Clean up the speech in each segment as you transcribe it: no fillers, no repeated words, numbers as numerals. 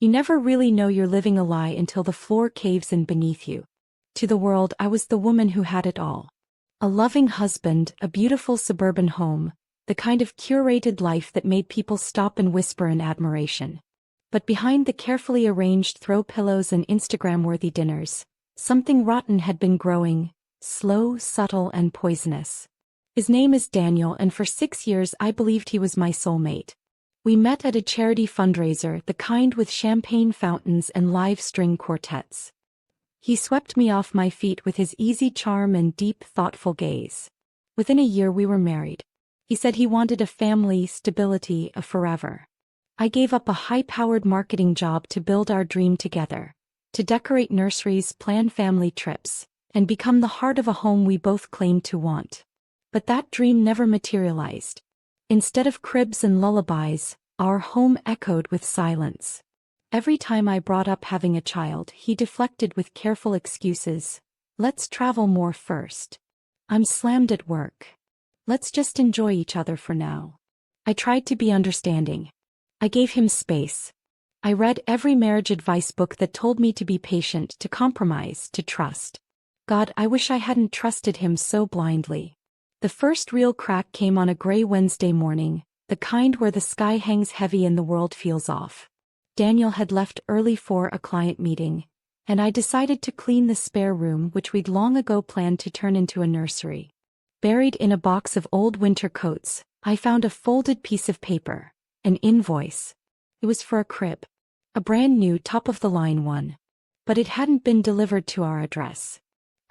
You never really know you're living a lie until the floor caves in beneath you. To the world, I was the woman who had it all. A loving husband, a beautiful suburban home, the kind of curated life that made people stop and whisper in admiration. But behind the carefully arranged throw pillows and Instagram-worthy dinners, something rotten had been growing, slow, subtle, and poisonous. His name is Daniel, and for 6 years I believed he was my soulmate. We met at a charity fundraiser, the kind with champagne fountains and live string quartets. He swept me off my feet with his easy charm and deep, thoughtful gaze. Within a year we were married. He said he wanted a family, stability, a forever. I gave up a high-powered marketing job to build our dream together, to decorate nurseries, plan family trips, and become the heart of a home we both claimed to want. But that dream never materialized. Instead of cribs and lullabies, our home echoed with silence. Every time I brought up having a child, he deflected with careful excuses. Let's travel more first. I'm slammed at work. Let's just enjoy each other for now. I tried to be understanding. I gave him space. I read every marriage advice book that told me to be patient, to compromise, to trust. God, I wish I hadn't trusted him so blindly. The first real crack came on a gray Wednesday morning, the kind where the sky hangs heavy and the world feels off. Daniel had left early for a client meeting, and I decided to clean the spare room which we'd long ago planned to turn into a nursery. Buried in a box of old winter coats, I found a folded piece of paper, an invoice. It was for a crib. A brand new top-of-the-line one. But it hadn't been delivered to our address.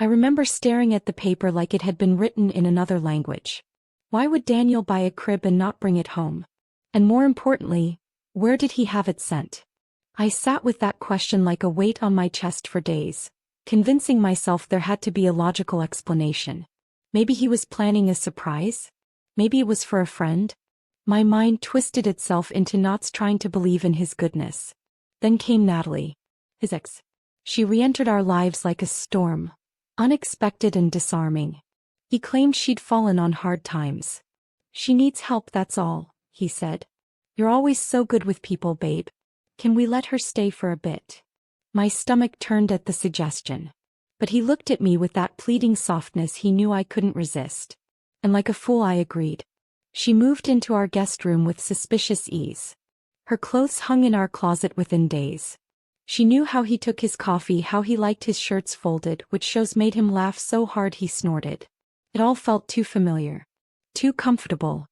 I remember staring at the paper like it had been written in another language. Why would Daniel buy a crib and not bring it home? And more importantly, where did he have it sent? I sat with that question like a weight on my chest for days, convincing myself there had to be a logical explanation. Maybe he was planning a surprise? Maybe it was for a friend? My mind twisted itself into knots trying to believe in his goodness. Then came Natalie, his ex. She re-entered our lives like a storm, unexpected and disarming. He claimed she'd fallen on hard times. She needs help, that's all, he said. You're always so good with people, babe. Can we let her stay for a bit? My stomach turned at the suggestion. But he looked at me with that pleading softness he knew I couldn't resist. And like a fool I agreed. She moved into our guest room with suspicious ease. Her clothes hung in our closet within days. She knew how he took his coffee, how he liked his shirts folded, which shows made him laugh so hard he snorted. It all felt too familiar. Too comfortable.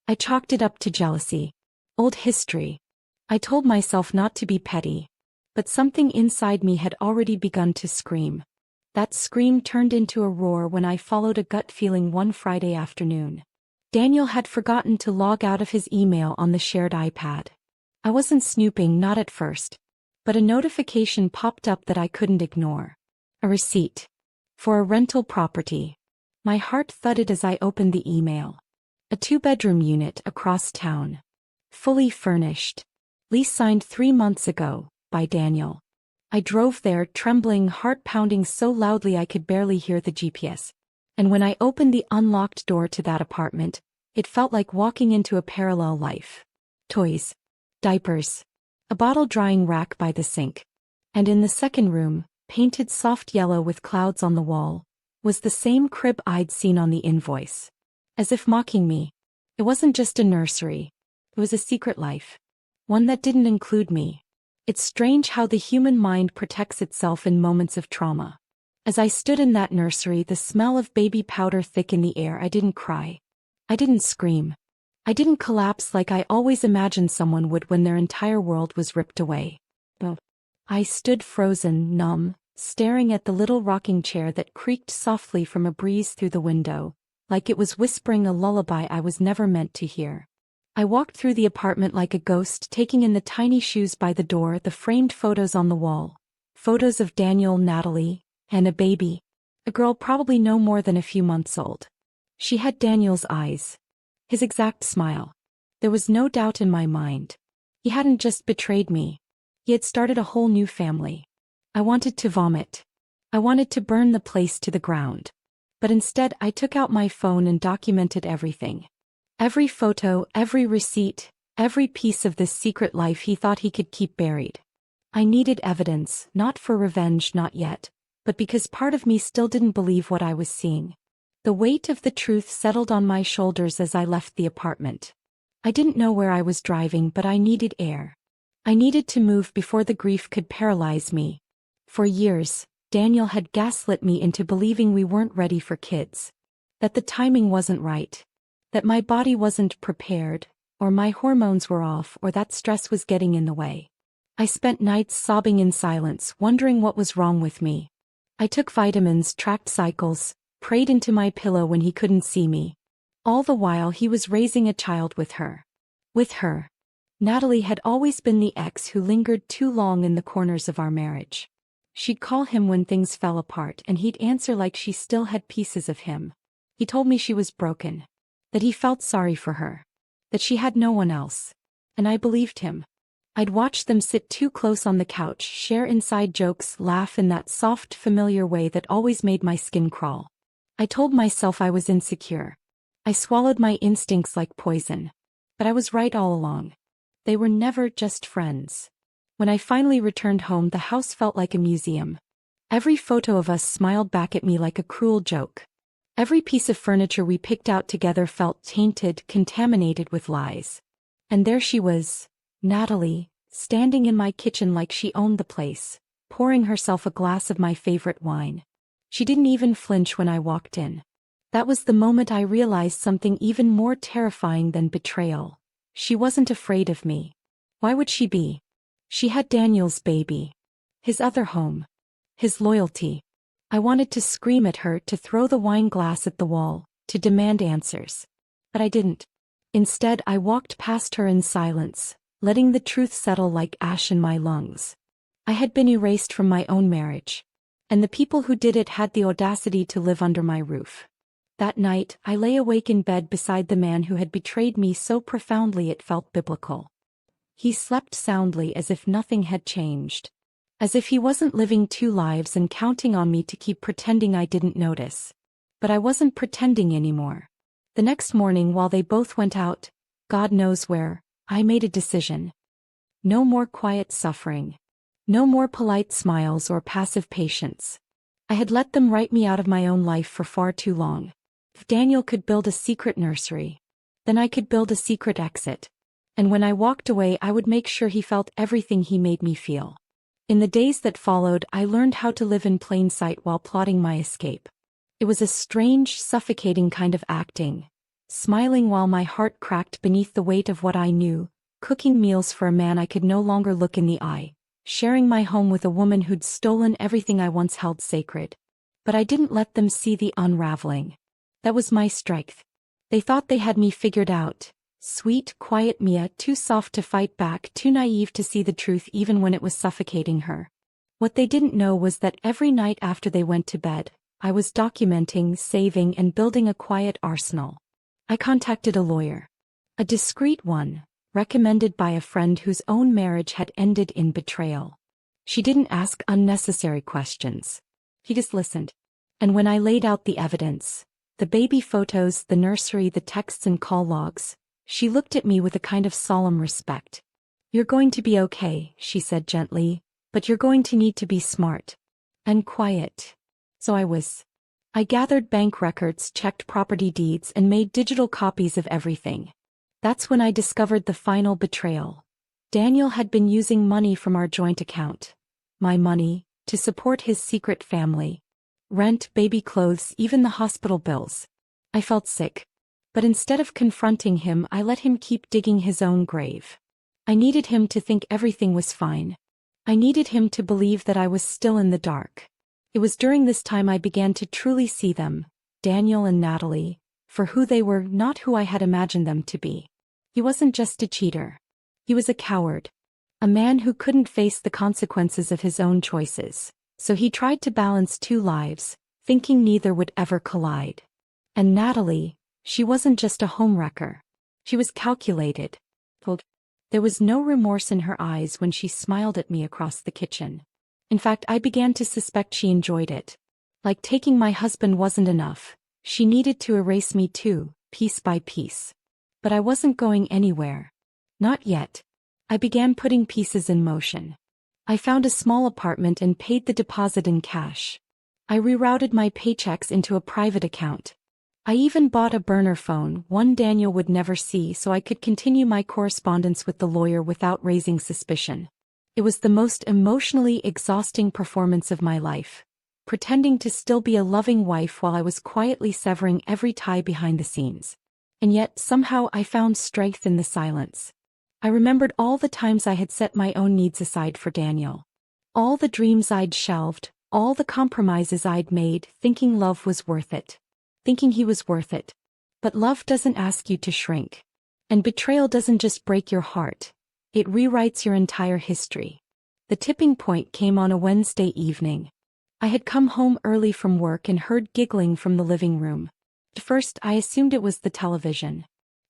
I chalked it up to jealousy. Old history. I told myself not to be petty. But something inside me had already begun to scream. That scream turned into a roar when I followed a gut feeling one Friday afternoon. Daniel had forgotten to log out of his email on the shared iPad. I wasn't snooping, not at first. But a notification popped up that I couldn't ignore. A receipt. For a rental property. My heart thudded as I opened the email. A 2-bedroom unit across town. Fully furnished. Lease signed 3 months ago, by Daniel. I drove there, trembling, heart pounding so loudly I could barely hear the GPS. And when I opened the unlocked door to that apartment, it felt like walking into a parallel life. Toys. Diapers. A bottle drying rack by the sink. And in the second room, painted soft yellow with clouds on the wall, was the same crib I'd seen on the invoice. As if mocking me. It wasn't just a nursery. It was a secret life. One that didn't include me. It's strange how the human mind protects itself in moments of trauma. As I stood in that nursery, the smell of baby powder thick in the air, I didn't cry. I didn't scream. I didn't collapse like I always imagined someone would when their entire world was ripped away. No. I stood frozen, numb, staring at the little rocking chair that creaked softly from a breeze through the window, like it was whispering a lullaby I was never meant to hear. I walked through the apartment like a ghost, taking in the tiny shoes by the door, the framed photos on the wall. Photos of Daniel, Natalie, and a baby. A girl probably no more than a few months old. She had Daniel's eyes. His exact smile. There was no doubt in my mind. He hadn't just betrayed me. He had started a whole new family. I wanted to vomit. I wanted to burn the place to the ground. But instead I took out my phone and documented everything. Every photo, every receipt, every piece of this secret life he thought he could keep buried. I needed evidence, not for revenge, not yet, but because part of me still didn't believe what I was seeing. The weight of the truth settled on my shoulders as I left the apartment. I didn't know where I was driving, but I needed air. I needed to move before the grief could paralyze me. For years, Daniel had gaslit me into believing we weren't ready for kids. That the timing wasn't right. That my body wasn't prepared, or my hormones were off, or that stress was getting in the way. I spent nights sobbing in silence, wondering what was wrong with me. I took vitamins, tracked cycles, prayed into my pillow when he couldn't see me. All the while he was raising a child with her. With her. Natalie had always been the ex who lingered too long in the corners of our marriage. She'd call him when things fell apart and he'd answer like she still had pieces of him. He told me she was broken. That he felt sorry for her. That she had no one else. And I believed him. I'd watch them sit too close on the couch, share inside jokes, laugh in that soft, familiar way that always made my skin crawl. I told myself I was insecure. I swallowed my instincts like poison. But I was right all along. They were never just friends. When I finally returned home, the house felt like a museum. Every photo of us smiled back at me like a cruel joke. Every piece of furniture we picked out together felt tainted, contaminated with lies. And there she was, Natalie, standing in my kitchen like she owned the place, pouring herself a glass of my favorite wine. She didn't even flinch when I walked in. That was the moment I realized something even more terrifying than betrayal. She wasn't afraid of me. Why would she be? She had Daniel's baby. His other home. His loyalty. I wanted to scream at her, to throw the wine glass at the wall, to demand answers. But I didn't. Instead, I walked past her in silence, letting the truth settle like ash in my lungs. I had been erased from my own marriage. And the people who did it had the audacity to live under my roof. That night, I lay awake in bed beside the man who had betrayed me so profoundly it felt biblical. He slept soundly, as if nothing had changed. As if he wasn't living two lives and counting on me to keep pretending I didn't notice. But I wasn't pretending anymore. The next morning, while they both went out, God knows where, I made a decision. No more quiet suffering. No more polite smiles or passive patience. I had let them write me out of my own life for far too long. If Daniel could build a secret nursery, then I could build a secret exit. And when I walked away, I would make sure he felt everything he made me feel. In the days that followed, I learned how to live in plain sight while plotting my escape. It was a strange, suffocating kind of acting. Smiling while my heart cracked beneath the weight of what I knew, cooking meals for a man I could no longer look in the eye, sharing my home with a woman who'd stolen everything I once held sacred. But I didn't let them see the unraveling. That was my strength. They thought they had me figured out. Sweet, quiet Mia, too soft to fight back, too naive to see the truth even when it was suffocating her. What they didn't know was that every night after they went to bed, I was documenting, saving, and building a quiet arsenal. I contacted a lawyer. A discreet one, recommended by a friend whose own marriage had ended in betrayal. She didn't ask unnecessary questions. She just listened. And when I laid out the evidence, the baby photos, the nursery, the texts and call logs, she looked at me with a kind of solemn respect. "You're going to be okay," she said gently, "but you're going to need to be smart. And quiet." So I was. I gathered bank records, checked property deeds, and made digital copies of everything. That's when I discovered the final betrayal. Daniel had been using money from our joint account. My money, to support his secret family. Rent, baby clothes, even the hospital bills. I felt sick. But instead of confronting him, I let him keep digging his own grave. I needed him to think everything was fine. I needed him to believe that I was still in the dark. It was during this time I began to truly see them, Daniel and Natalie, for who they were, not who I had imagined them to be. He wasn't just a cheater. He was a coward. A man who couldn't face the consequences of his own choices. So he tried to balance two lives, thinking neither would ever collide. And Natalie, she wasn't just a homewrecker. She was calculated. There was no remorse in her eyes when she smiled at me across the kitchen. In fact, I began to suspect she enjoyed it. Like taking my husband wasn't enough, she needed to erase me too, piece by piece. But I wasn't going anywhere. Not yet. I began putting pieces in motion. I found a small apartment and paid the deposit in cash. I rerouted my paychecks into a private account. I even bought a burner phone, one Daniel would never see, so I could continue my correspondence with the lawyer without raising suspicion. It was the most emotionally exhausting performance of my life, pretending to still be a loving wife while I was quietly severing every tie behind the scenes. And yet, somehow I found strength in the silence. I remembered all the times I had set my own needs aside for Daniel. All the dreams I'd shelved, all the compromises I'd made, thinking love was worth it. Thinking he was worth it. But love doesn't ask you to shrink. And betrayal doesn't just break your heart. It rewrites your entire history. The tipping point came on a Wednesday evening. I had come home early from work and heard giggling from the living room. At first, I assumed it was the television.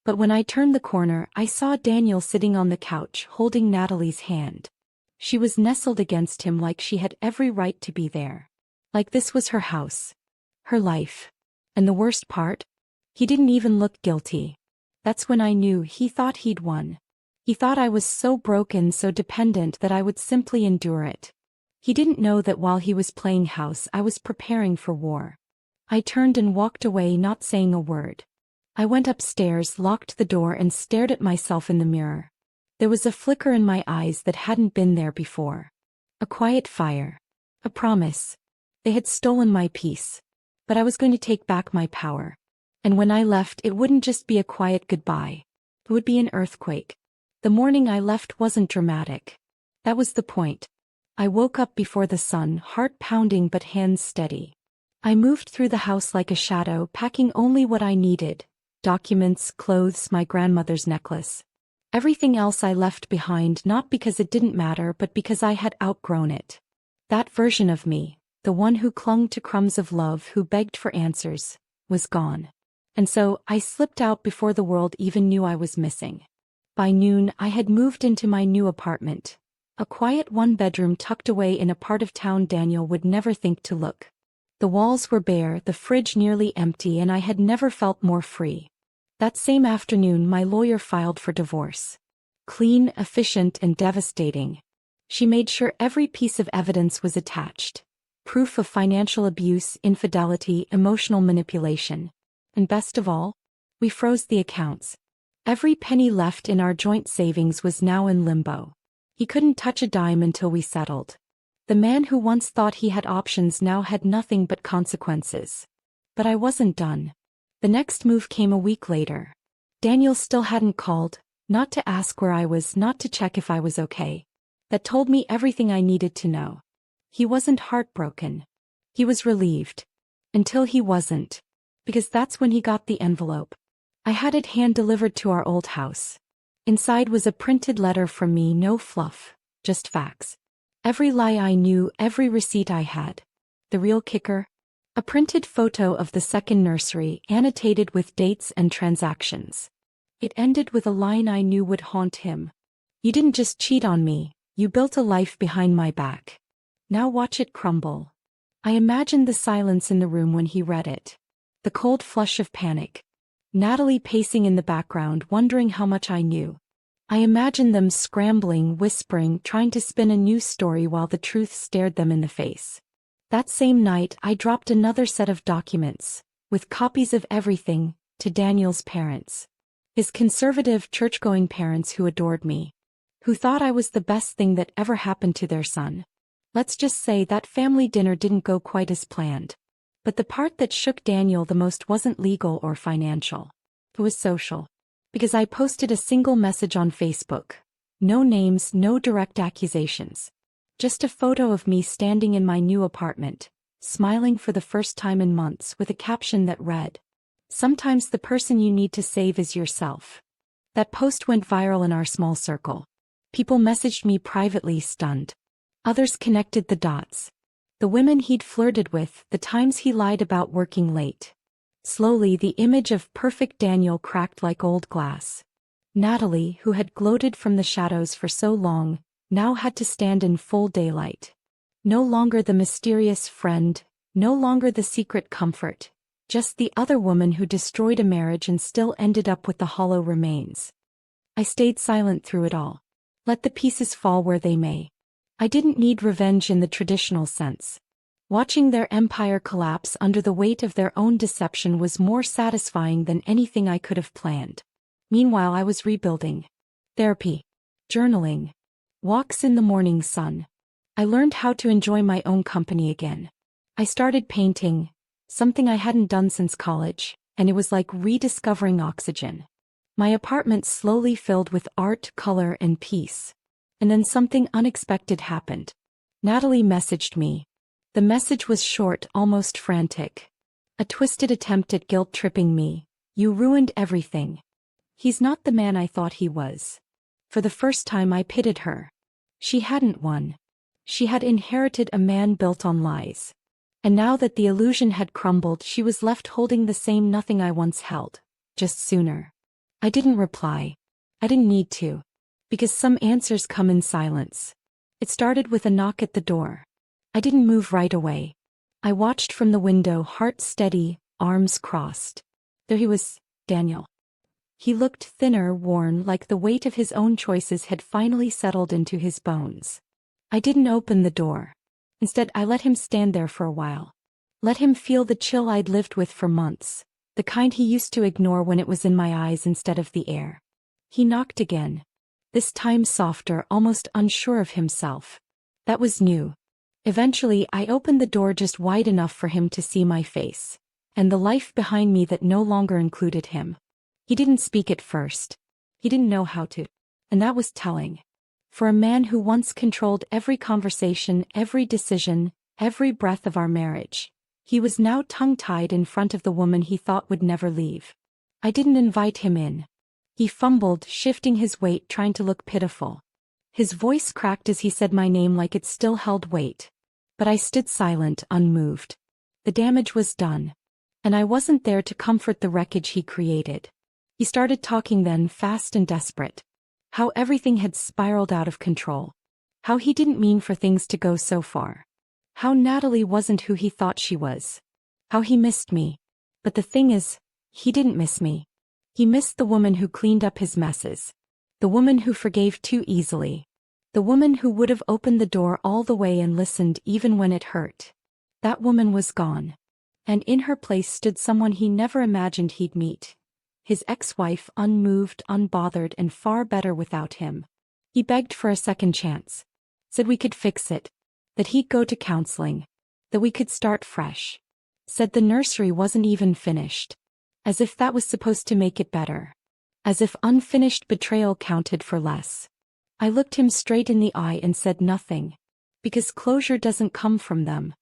But when I turned the corner, I saw Daniel sitting on the couch, holding Natalie's hand. She was nestled against him like she had every right to be there. Like this was her house. Her life. And the worst part? He didn't even look guilty. That's when I knew he thought he'd won. He thought I was so broken, so dependent that I would simply endure it. He didn't know that while he was playing house, I was preparing for war. I turned and walked away, not saying a word. I went upstairs, locked the door, and stared at myself in the mirror. There was a flicker in my eyes that hadn't been there before. A quiet fire. A promise. They had stolen my peace. But I was going to take back my power. And when I left, it wouldn't just be a quiet goodbye. It would be an earthquake. The morning I left wasn't dramatic. That was the point. I woke up before the sun, heart pounding but hands steady. I moved through the house like a shadow, packing only what I needed: documents, clothes, my grandmother's necklace. Everything else I left behind, not because it didn't matter, but because I had outgrown it. That version of me, the one who clung to crumbs of love, who begged for answers, was gone. And so, I slipped out before the world even knew I was missing. By noon, I had moved into my new apartment. A quiet one-bedroom tucked away in a part of town Daniel would never think to look. The walls were bare, the fridge nearly empty, and I had never felt more free. That same afternoon, my lawyer filed for divorce. Clean, efficient, and devastating. She made sure every piece of evidence was attached. Proof of financial abuse, infidelity, emotional manipulation. And best of all, we froze the accounts. Every penny left in our joint savings was now in limbo. He couldn't touch a dime until we settled. The man who once thought he had options now had nothing but consequences. But I wasn't done. The next move came a week later. Daniel still hadn't called, not to ask where I was, not to check if I was okay. That told me everything I needed to know. He wasn't heartbroken. He was relieved. Until he wasn't. Because that's when he got the envelope. I had it hand-delivered to our old house. Inside was a printed letter from me, no fluff, just facts. Every lie I knew, every receipt I had. The real kicker? A printed photo of the second nursery, annotated with dates and transactions. It ended with a line I knew would haunt him. You didn't just cheat on me, you built a life behind my back. Now watch it crumble. I imagined the silence in the room when he read it. The cold flush of panic. Natalie pacing in the background, wondering how much I knew. I imagined them scrambling, whispering, trying to spin a new story while the truth stared them in the face. That same night, I dropped another set of documents, with copies of everything, to Daniel's parents. His conservative, church-going parents who adored me. Who thought I was the best thing that ever happened to their son. Let's just say that family dinner didn't go quite as planned. But the part that shook Daniel the most wasn't legal or financial. It was social. Because I posted a single message on Facebook. No names, no direct accusations. Just a photo of me standing in my new apartment, smiling for the first time in months, with a caption that read, "Sometimes the person you need to save is yourself." That post went viral in our small circle. People messaged me privately, stunned. Others connected the dots. The women he'd flirted with, the times he lied about working late. Slowly, the image of perfect Daniel cracked like old glass. Natalie, who had gloated from the shadows for so long, now had to stand in full daylight. No longer the mysterious friend, no longer the secret comfort, just the other woman who destroyed a marriage and still ended up with the hollow remains. I stayed silent through it all. Let the pieces fall where they may. I didn't need revenge in the traditional sense. Watching their empire collapse under the weight of their own deception was more satisfying than anything I could have planned. Meanwhile, I was rebuilding. Therapy. Journaling. Walks in the morning sun. I learned how to enjoy my own company again. I started painting, something I hadn't done since college, and it was like rediscovering oxygen. My apartment slowly filled with art, color, and peace. And then something unexpected happened. Natalie messaged me. The message was short, almost frantic. A twisted attempt at guilt-tripping me. You ruined everything. He's not the man I thought he was. For the first time I pitied her. She hadn't won. She had inherited a man built on lies. And now that the illusion had crumbled, she was left holding the same nothing I once held, just sooner. I didn't reply. I didn't need to. Because some answers come in silence. It started with a knock at the door. I didn't move right away. I watched from the window, heart steady, arms crossed. There he was, Daniel. He looked thinner, worn, like the weight of his own choices had finally settled into his bones. I didn't open the door. Instead, I let him stand there for a while. Let him feel the chill I'd lived with for months, the kind he used to ignore when it was in my eyes instead of the air. He knocked again. This time softer, almost unsure of himself. That was new. Eventually, I opened the door just wide enough for him to see my face, and the life behind me that no longer included him. He didn't speak at first. He didn't know how to. And that was telling. For a man who once controlled every conversation, every decision, every breath of our marriage, he was now tongue-tied in front of the woman he thought would never leave. I didn't invite him in. He fumbled, shifting his weight, trying to look pitiful. His voice cracked as he said my name like it still held weight. But I stood silent, unmoved. The damage was done. And I wasn't there to comfort the wreckage he created. He started talking then, fast and desperate. How everything had spiraled out of control. How he didn't mean for things to go so far. How Natalie wasn't who he thought she was. How he missed me. But the thing is, he didn't miss me. He missed the woman who cleaned up his messes. The woman who forgave too easily. The woman who would have opened the door all the way and listened even when it hurt. That woman was gone. And in her place stood someone he never imagined he'd meet. His ex-wife, unmoved, unbothered, and far better without him. He begged for a second chance. Said we could fix it. That he'd go to counseling. That we could start fresh. Said the nursery wasn't even finished. As if that was supposed to make it better. As if unfinished betrayal counted for less. I looked him straight in the eye and said nothing. Because closure doesn't come from them.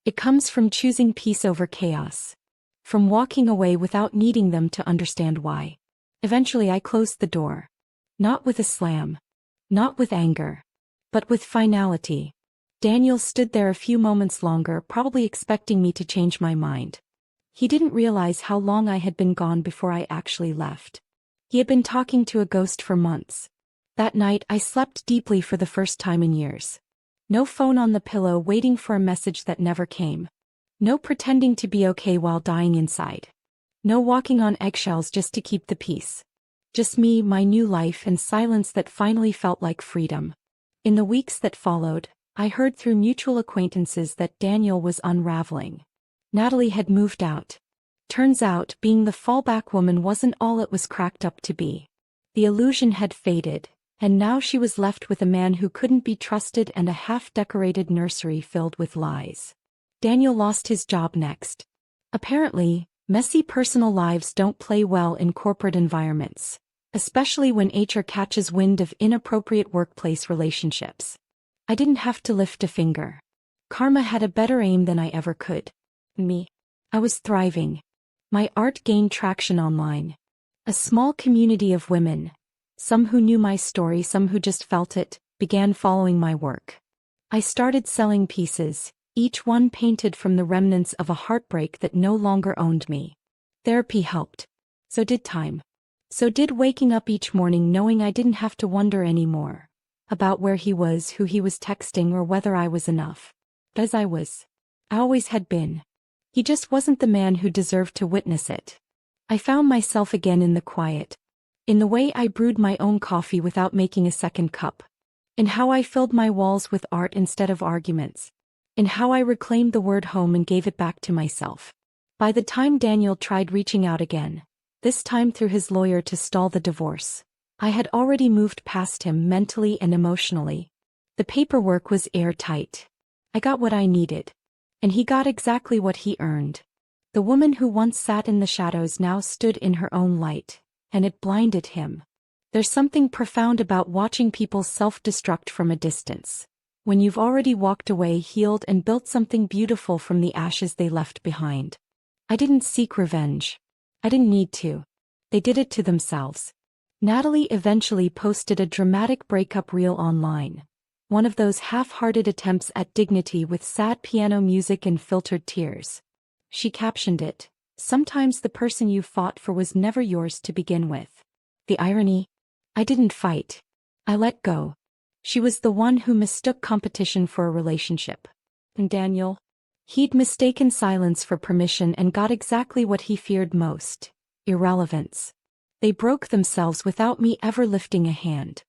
It comes from choosing peace over chaos. From walking away without needing them to understand why. Eventually I closed the door. Not with a slam. Not with anger. But with finality. Daniel stood there a few moments longer, probably expecting me to change my mind. He didn't realize how long I had been gone before I actually left. He had been talking to a ghost for months. That night I slept deeply for the first time in years. No phone on the pillow waiting for a message that never came. No pretending to be okay while dying inside. No walking on eggshells just to keep the peace. Just me, my new life, and silence that finally felt like freedom. In the weeks that followed, I heard through mutual acquaintances that Daniel was unraveling. Natalie had moved out. Turns out, being the fallback woman wasn't all it was cracked up to be. The illusion had faded, and now she was left with a man who couldn't be trusted and a half-decorated nursery filled with lies. Daniel lost his job next. Apparently, messy personal lives don't play well in corporate environments, especially when HR catches wind of inappropriate workplace relationships. I didn't have to lift a finger. Karma had a better aim than I ever could. Me. I was thriving. My art gained traction online. A small community of women, some who knew my story, some who just felt it, began following my work. I started selling pieces, each one painted from the remnants of a heartbreak that no longer owned me. Therapy helped. So did time. So did waking up each morning knowing I didn't have to wonder anymore about where he was, who he was texting, or whether I was enough. As I was. I always had been. He just wasn't the man who deserved to witness it. I found myself again in the quiet. In the way I brewed my own coffee without making a second cup. in how I filled my walls with art instead of arguments, in how I reclaimed the word home and gave it back to myself. By the time Daniel tried reaching out again, this time through his lawyer to stall the divorce, I had already moved past him mentally and emotionally. The paperwork was airtight. I got what I needed. And he got exactly what he earned. The woman who once sat in the shadows now stood in her own light, and it blinded him. There's something profound about watching people self-destruct from a distance, when you've already walked away healed and built something beautiful from the ashes they left behind. I didn't seek revenge. I didn't need to. They did it to themselves. Natalie eventually posted a dramatic breakup reel online. One of those half-hearted attempts at dignity with sad piano music and filtered tears. She captioned it, "Sometimes the person you fought for was never yours to begin with." The irony? I didn't fight. I let go. She was the one who mistook competition for a relationship. And Daniel? He'd mistaken silence for permission and got exactly what he feared most: irrelevance. They broke themselves without me ever lifting a hand.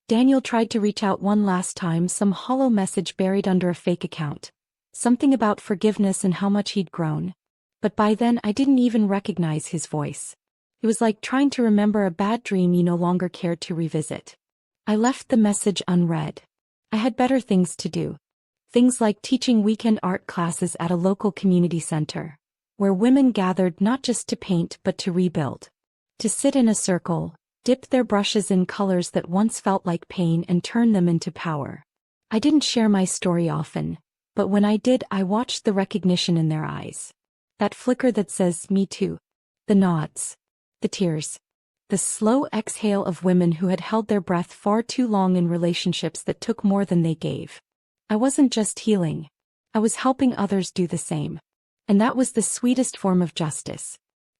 Daniel tried to reach out one last time, some hollow message buried under a fake account. Something about forgiveness and how much he'd grown. But by then I didn't even recognize his voice. It was like trying to remember a bad dream you no longer cared to revisit. I left the message unread. I had better things to do. Things like teaching weekend art classes at a local community center, where women gathered not just to paint but to rebuild. To sit in a circle, dip their brushes in colors that once felt like pain and turn them into power. I didn't share my story often, but when I did, I watched the recognition in their eyes. That flicker that says, "Me too." The nods. The tears. The slow exhale of women who had held their breath far too long in relationships that took more than they gave. I wasn't just healing. I was helping others do the same. And that was the sweetest form of justice.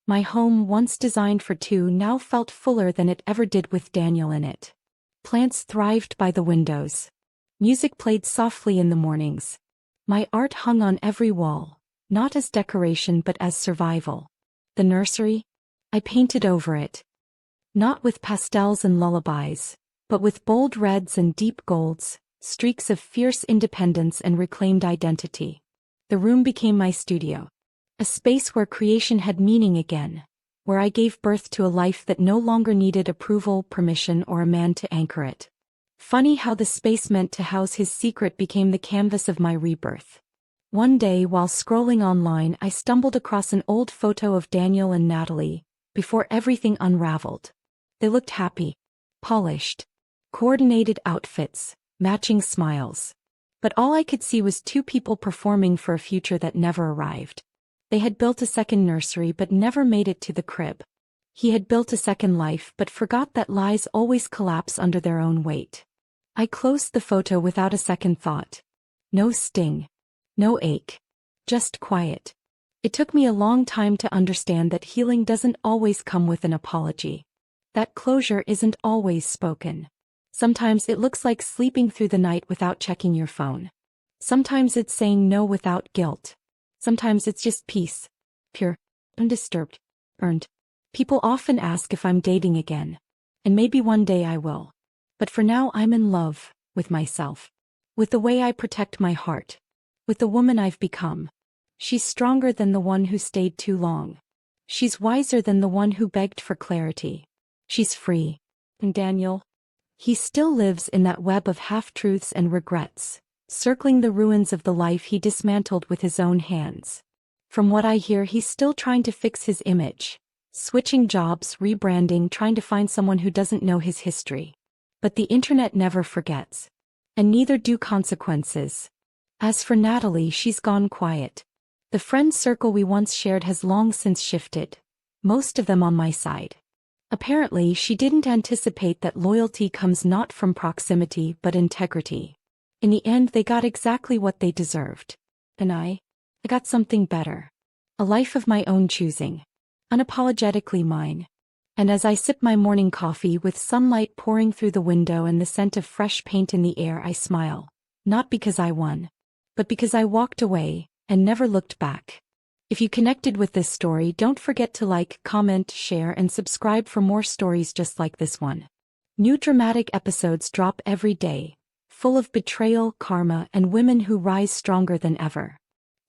My home, once designed for two, now felt fuller than it ever did with Daniel in it. Plants thrived by the windows. Music played softly in the mornings. My art hung on every wall, not as decoration but as survival. The nursery? I painted over it. Not with pastels and lullabies, but with bold reds and deep golds, streaks of fierce independence and reclaimed identity. The room became my studio. A space where creation had meaning again, where I gave birth to a life that no longer needed approval, permission, or a man to anchor it. Funny how the space meant to house his secret became the canvas of my rebirth. One day, while scrolling online, I stumbled across an old photo of Daniel and Natalie, before everything unraveled. They looked happy, polished, coordinated outfits, matching smiles. But all I could see was two people performing for a future that never arrived. They had built a second nursery but never made it to the crib. He had built a second life but forgot that lies always collapse under their own weight. I closed the photo without a second thought. No sting. No ache. Just quiet. It took me a long time to understand that healing doesn't always come with an apology. That closure isn't always spoken. Sometimes it looks like sleeping through the night without checking your phone. Sometimes it's saying no without guilt. Sometimes it's just peace. Pure. Undisturbed. Earned. People often ask if I'm dating again. And maybe one day I will. But for now I'm in love with myself. With the way I protect my heart. With the woman I've become. She's stronger than the one who stayed too long. She's wiser than the one who begged for clarity. She's free. And Daniel? He still lives in that web of half-truths and regrets, circling the ruins of the life he dismantled with his own hands. From what I hear, he's still trying to fix his image, switching jobs, rebranding, trying to find someone who doesn't know his history. But the internet never forgets. And neither do consequences. As for Natalie, she's gone quiet. The friend circle we once shared has long since shifted, most of them on my side. Apparently, she didn't anticipate that loyalty comes not from proximity but integrity. In the end, they got exactly what they deserved. And I got something better. A life of my own choosing. Unapologetically mine. And as I sip my morning coffee with sunlight pouring through the window and the scent of fresh paint in the air, I smile. Not because I won, but because I walked away and never looked back. If you connected with this story, don't forget to like, comment, share, and subscribe for more stories just like this one. New dramatic episodes drop every day. full of betrayal, karma, and women who rise stronger than ever.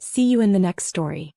See you in the next story.